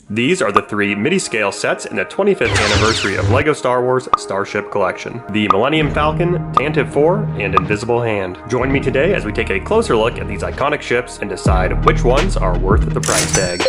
These are the 3 Midi scale sets in the 25th anniversary of LEGO Star Wars Starship Collection. The Millennium Falcon, Tantive IV, and Invisible Hand. Join me today as we take a closer look at these iconic ships and decide which ones are worth the price tag.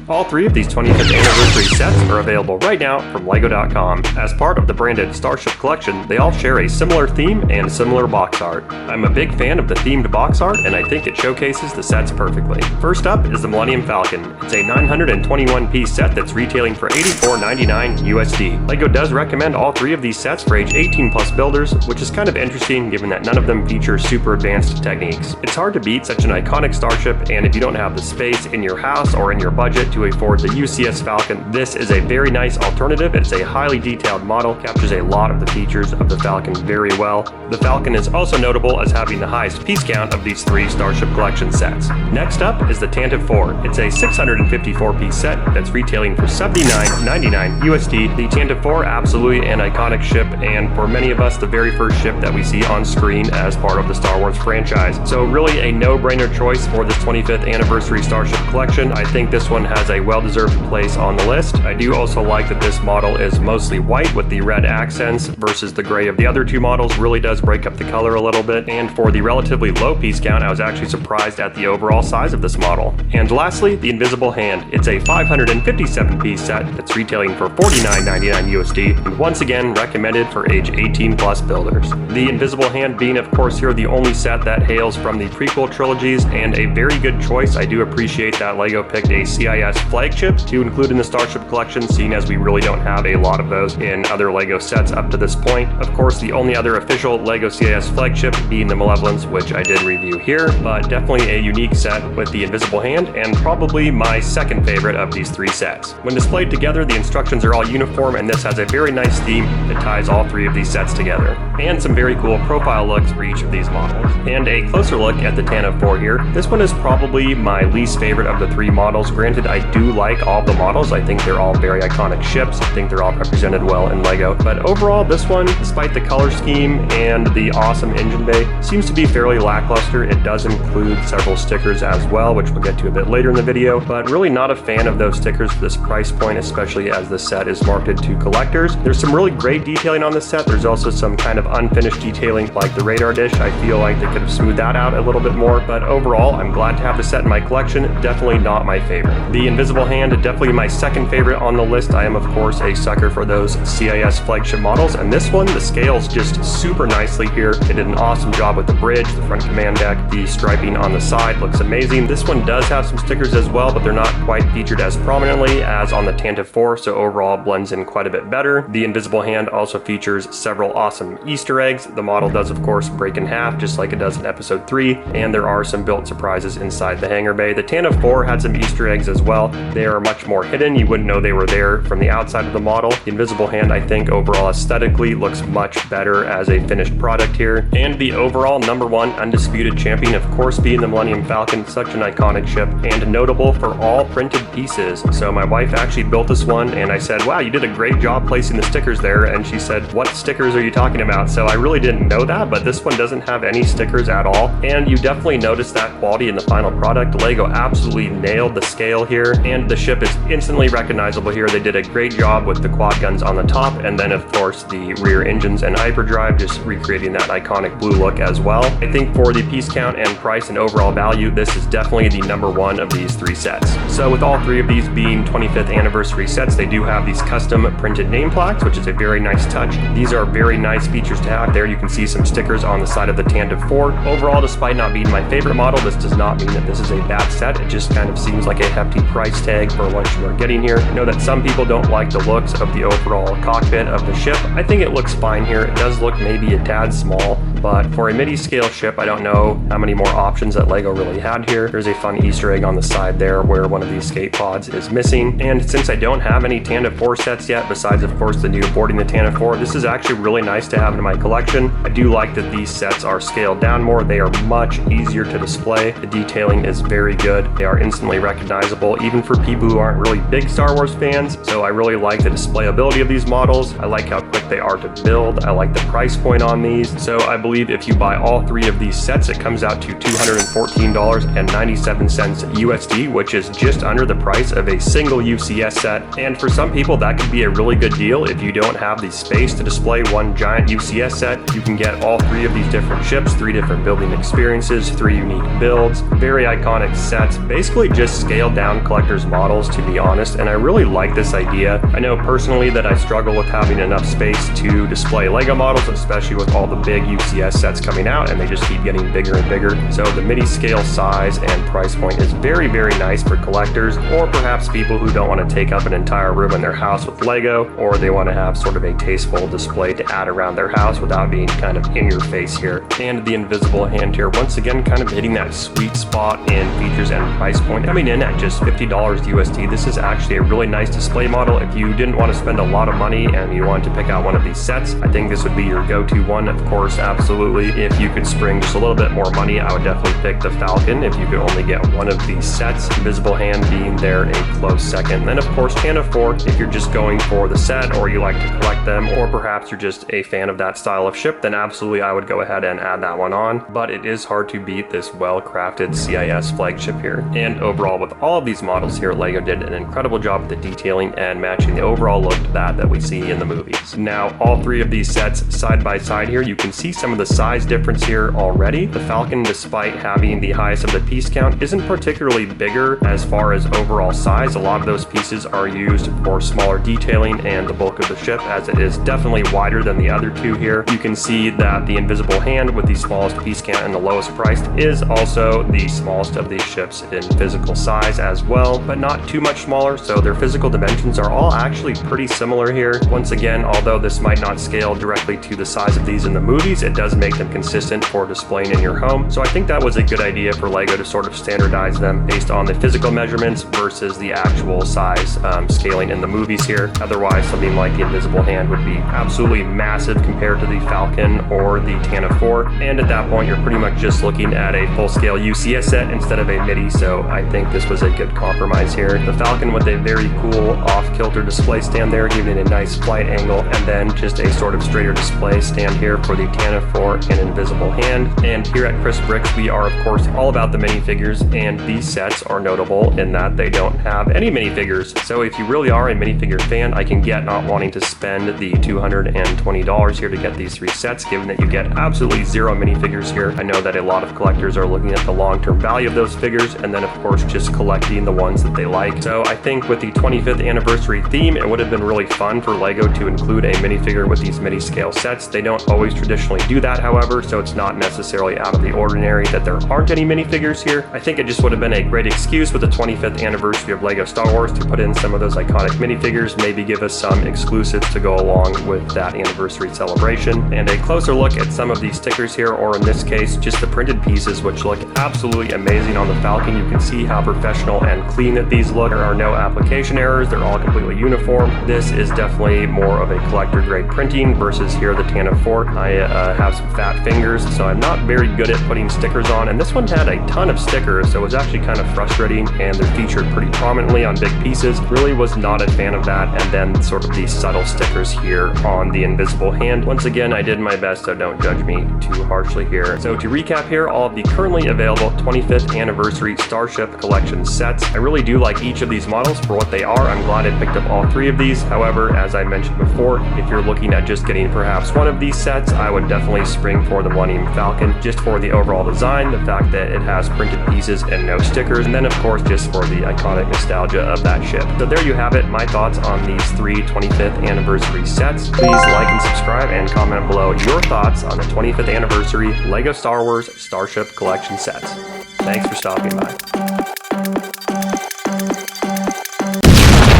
All 3 of these 25th anniversary sets are available right now from LEGO.com. As part of the branded Starship collection, they all share a similar theme and similar box art. I'm a big fan of the themed box art, and I think it showcases the sets perfectly. First up is the Millennium Falcon. It's a 921-piece set that's retailing for $84.99 USD. LEGO does recommend all 3 of these sets for age 18+ builders, which is kind of interesting given that none of them feature super advanced techniques. It's hard to beat such an iconic starship, and if you don't have the space in your house or in your budget to afford the UCS Falcon, this is a very nice alternative. It's a highly detailed model, captures a lot of the features of the Falcon very well. The Falcon is also notable as having the highest piece count of these 3 Starship Collection sets. Next up is the Tantive IV. It's a 654-piece set that's retailing for $79.99 USD. The Tantive IV, absolutely an iconic ship, and for many of us, the very first ship that we see on screen as part of the Star Wars franchise. So really a no-brainer choice for this 25th anniversary Starship Collection. I think this one has a well-deserved place on the list. I do also like that this model is mostly white with the red accents versus the gray of the other 2 models. Really does break up the color a little bit, and for the relatively low piece count, I was actually surprised at the overall size of this model. And lastly, the Invisible Hand. It's a 557-piece set that's retailing for $49.99 USD, and once again recommended for age 18+ builders. The Invisible Hand being, of course, here the only set that hails from the prequel trilogies, and a very good choice. I do appreciate that LEGO picked a CIS flagship to include in the Starship collection, seeing as we really don't have a lot of those in other LEGO sets up to this point. Of course, the only other official LEGO CIS flagship being the Malevolence, which I did review here, but definitely a unique set with the Invisible Hand, and probably my second favorite of these 3 sets. When displayed together, the instructions are all uniform, and this has a very nice theme that ties all 3 of these sets together, and some very cool profile looks for each of these models. And a closer look at the Tantive IV here. This one is probably my least favorite of the 3 models. Granted, I do like all the models. I think they're all very iconic ships. I think they're all represented well in LEGO. But overall, this one, despite the color scheme and the awesome engine bay, seems to be fairly lackluster. It does include several stickers as well, which we'll get to a bit later in the video, but really not a fan of those stickers for this price point, especially as the set is marketed to collectors. There's some really great detailing on the set. There's also some kind of unfinished detailing like the radar dish. I feel like they could have smoothed that out a little bit more, but overall, I'm glad to have the set in my collection. Definitely not my favorite. The Invisible Hand, definitely my second favorite on the list. I am, of course, a sucker for those CIS flagship models, and this one, the scales just super nicely here. They did an awesome job with the bridge, the front command deck, the striping on the side looks amazing. This one does have some stickers as well, but they're not quite featured as prominently as on the Tantive IV, so overall blends in quite a bit better. The Invisible Hand also features several awesome Easter eggs. The model does, of course, break in half, just like it does in Episode 3, and there are some built surprises inside the hangar bay. The Tantive IV had some Easter eggs as well. They are much more hidden. You wouldn't know they were there from the outside of the model. The Invisible Hand, I think, overall aesthetically looks much better as a finished product here. And the overall #1 undisputed champion, of course, being the Millennium Falcon, such an iconic ship and notable for all printed pieces. So my wife actually built this one, and I said, wow, you did a great job placing the stickers there, and she said, what stickers are you talking about? So I really didn't know that, but this one doesn't have any stickers at all, and you definitely notice that quality in the final product. LEGO absolutely nailed the scale here, and the ship is instantly recognizable here. They did a great job with the quad guns on the top, and then of course the rear engines and hyperdrive, just recreating that iconic blue look as well. I think for the piece count and price and overall value, this is definitely the #1 of these 3 sets. So with all 3 of these being 25th anniversary sets, they do have these custom printed name plaques, which is a very nice touch. These are very nice features to have. There you can see some stickers on the side of the Tantive IV. Overall, despite not being my favorite model, this does not mean that this is a bad set. It just kind of seems like a hefty price tag for what you are getting here. I know that some people don't like the looks of the overall cockpit of the ship. I think it looks fine here. It does look maybe a tad small, but for a Midi scale ship, I don't know how many more options that LEGO really had here. There's a fun Easter egg on the side there where one of these skate pods is missing. And since I don't have any Tantive IV sets yet, besides of course the new Boarding the Tantive IV, this is actually really nice to have in my collection. I do like that these sets are scaled down more. They are much easier to display. The detailing is very good. They are instantly recognizable, even for people who aren't really big Star Wars fans. So I really like the displayability of these models. I like how quick they are to build. I like the price point on these. So I believe believe if you buy all 3 of these sets, it comes out to $214.97 USD, which is just under the price of a single UCS set. And for some people, that could be a really good deal. If you don't have the space to display one giant UCS set, you can get all 3 of these different ships, 3 different building experiences, 3 unique builds, very iconic sets, basically just scaled down collector's models, to be honest. And I really like this idea. I know personally that I struggle with having enough space to display Lego models, especially with all the big UCS sets coming out, and they just keep getting bigger and bigger. So the mini scale size and price point is very, very nice for collectors, or perhaps people who don't want to take up an entire room in their house with Lego, or they want to have sort of a tasteful display to add around their house without being kind of in your face here. And the invisible hand here, once again, kind of hitting that sweet spot in features and price point, coming in at just $50 USD. This is actually a really nice display model. If you didn't want to spend a lot of money and you wanted to pick out one of these sets, I think this would be your go-to one. Of course, absolutely, if you could spring just a little bit more money, I would definitely pick the Falcon if you could only get one of these sets, invisible hand being there a close second. And then of course Tantive IV, if you're just going for the set or you like to collect them, or perhaps you're just a fan of that style of ship, then absolutely I would go ahead and add that one on. But it is hard to beat this well-crafted CIS flagship here. And overall, with all of these models here, LEGO did an incredible job with the detailing and matching the overall look to that we see in the movies. Now, all 3 of these sets side by side here, you can see some of the size difference here already. The Falcon, despite having the highest of the piece count, isn't particularly bigger as far as overall size. A lot of those pieces are used for smaller detailing and the bulk of the ship, as it is definitely wider than the other 2 here. You can see that the invisible hand with the smallest piece count and the lowest priced is also the smallest of these ships in physical size as well, but not too much smaller, so their physical dimensions are all actually pretty similar here. Once again, although this might not scale directly to the size of these in the movies, it does make them consistent for displaying in your home. So I think that was a good idea for LEGO to sort of standardize them based on the physical measurements versus the actual size scaling in the movies here. Otherwise, something like the invisible hand would be absolutely massive compared to the Falcon or the Tantive IV, and at that point you're pretty much just looking at a full-scale UCS set instead of a Midi, so I think this was a good compromise here. The Falcon with a very cool off-kilter display stand there, giving it a nice flight angle, and then just a sort of straighter display stand here for the Tantive IV and invisible hand. And here at Chris Bricks, we are of course all about the minifigures, and these sets are notable in that they don't have any minifigures. So if you really are a minifigure fan, I can get not wanting to spend the $220 here to get these 3 sets, given that you get absolutely 0 minifigures here. I know that a lot of collectors are looking at the long-term value of those figures, and then of course just collecting the ones that they like. So I think with the 25th anniversary theme, it would have been really fun for LEGO to include a minifigure with these mini scale sets. They don't always traditionally do that, however, so it's not necessarily out of the ordinary that there aren't any minifigures here. I think it just would have been a great excuse with the 25th anniversary of LEGO Star Wars to put in some of those iconic minifigures, maybe give us some exclusives to go along with that anniversary celebration. And a closer look at some of these stickers here, or in this case, just the printed pieces, which look absolutely amazing on the Falcon. You can see how professional and clean that these look. There are no application errors. They're all completely uniform. This is definitely more of a collector grade printing versus here the Tantive IV. I have some fat fingers, so I'm not very good at putting stickers on, and this one had a ton of stickers, so it was actually kind of frustrating, and they're featured pretty prominently on big pieces. Really was not a fan of that. And then sort of these subtle stickers here on the invisible hand. Once again, I did my best, so don't judge me too harshly here. So to recap here, all of the currently available 25th anniversary Starship collection sets. I really do like each of these models for what they are. I'm glad I picked up all 3 of these. However, as I mentioned before, if you're looking at just getting perhaps one of these sets, I would definitely spring for the Millennium Falcon, just for the overall design, the fact that it has printed pieces and no stickers, and then of course just for the iconic nostalgia of that ship. So there you have it, my thoughts on these 3 25th anniversary sets. Please like and subscribe and comment below your thoughts on the 25th anniversary LEGO Star Wars Starship collection sets. Thanks for stopping by.